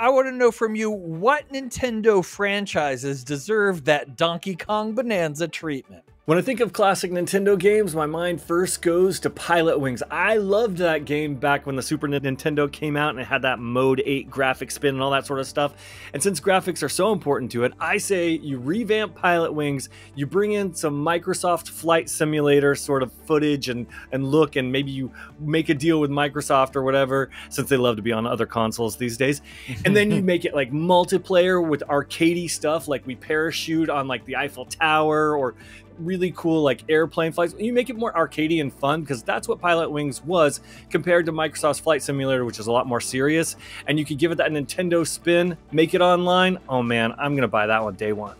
I want to know from you, what Nintendo franchises deserve that Donkey Kong Bananza treatment? When I think of classic Nintendo games, my mind first goes to Pilotwings. I loved that game back when the Super Nintendo came out and it had that Mode 8 graphic spin and all that sort of stuff. And since graphics are so important to it, I say you revamp Pilotwings, you bring in some Microsoft Flight Simulator sort of footage and look, and maybe you make a deal with Microsoft or whatever, since they love to be on other consoles these days. And then you make it like multiplayer with arcadey stuff, like we parachute on like the Eiffel Tower, or really cool like airplane flights. You make it more arcadey and fun, because that's what Pilotwings was compared to Microsoft's Flight Simulator, which is a lot more serious. And you could give it that Nintendo spin, make it online. Oh man, I'm gonna buy that one day one.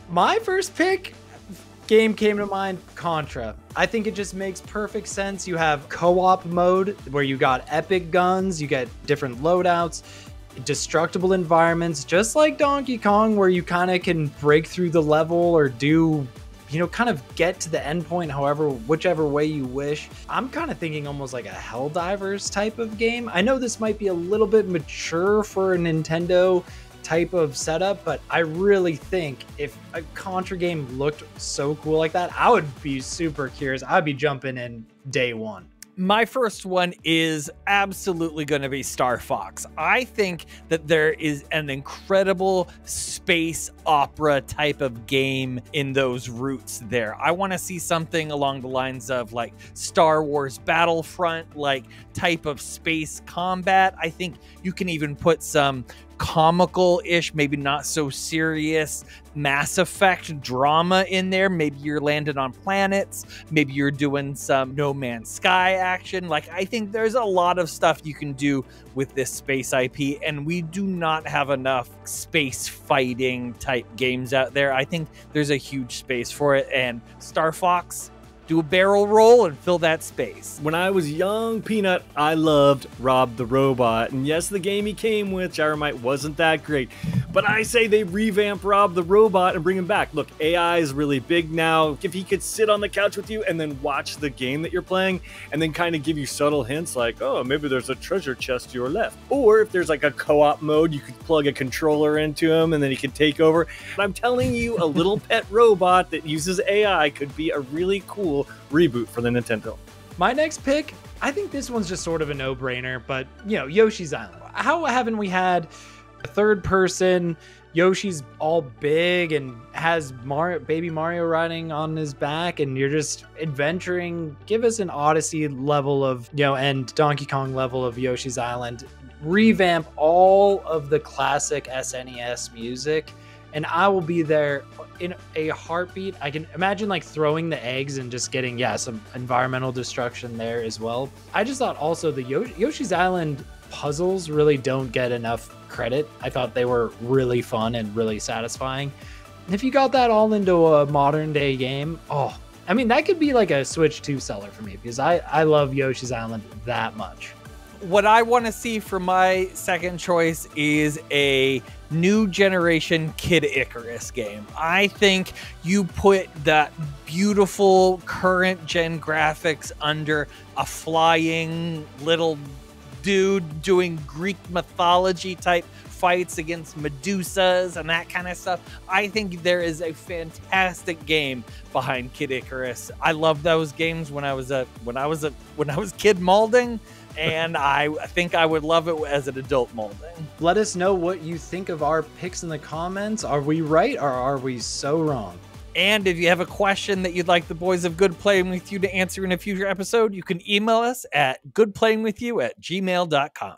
My first pick game came to mind, Contra. I think it just makes perfect sense. You have co-op mode where you got epic guns, you get different loadouts, destructible environments, just like Donkey Kong, where you kind of can break through the level or do, you know, kind of get to the end point whichever way you wish. I'm kind of thinking almost like a Helldivers type of game. I know this might be a little bit mature for a Nintendo type of setup, but I really think if a Contra game looked so cool like that, I would be super curious. I'd be jumping in day one. My first one is absolutely going to be Star Fox. I think that there is an incredible space opera type of game in those roots there. I want to see something along the lines of like Star Wars Battlefront, like type of space combat. I think you can even put some comical-ish, maybe not so serious Mass Effect drama in there. Maybe you're landing on planets, maybe you're doing some No Man's Sky action. Like, I think there's a lot of stuff you can do with this space IP, and we do not have enough space fighting type games out there. I think there's a huge space for it, and Star Fox, do a barrel roll and fill that space. When I was young Peanut, I loved Rob the Robot. And yes, the game he came with, Gyromite, wasn't that great. But I say they revamp Rob the Robot and bring him back. Look, AI is really big now. If he could sit on the couch with you and then watch the game that you're playing, and then kind of give you subtle hints like, oh, maybe there's a treasure chest to your left. Or if there's like a co-op mode, you could plug a controller into him and then he could take over. But I'm telling you, a little pet robot that uses AI could be a really cool reboot for the Nintendo. My next pick, I think this one's just sort of a no-brainer, but you know, Yoshi's Island. How haven't we had a third person, Yoshi's all big and has baby Mario riding on his back, and you're just adventuring? Give us an Odyssey level of, you know, and Donkey Kong level of Yoshi's Island. Revamp all of the classic SNES music, and I will be there in a heartbeat. I can imagine like throwing the eggs and just getting, yeah, some environmental destruction there as well. I just thought also the Yoshi's Island puzzles really don't get enough credit. I thought they were really fun and really satisfying. And if you got that all into a modern day game, oh, I mean, that could be like a Switch 2 seller for me, because I love Yoshi's Island that much. What I want to see for my second choice is a new generation Kid Icarus game. I think you put that beautiful current gen graphics under a flying little dude doing Greek mythology type fights against Medusas and that kind of stuff. I think there is a fantastic game behind Kid Icarus. I love those games when I was kid molding, and I think I would love it as an adult molding. Let us know what you think of our picks in the comments. Are we right or are we so wrong? And if you have a question that you'd like the boys of Good Playing With You to answer in a future episode, you can email us at goodplayingwithyou@gmail.com.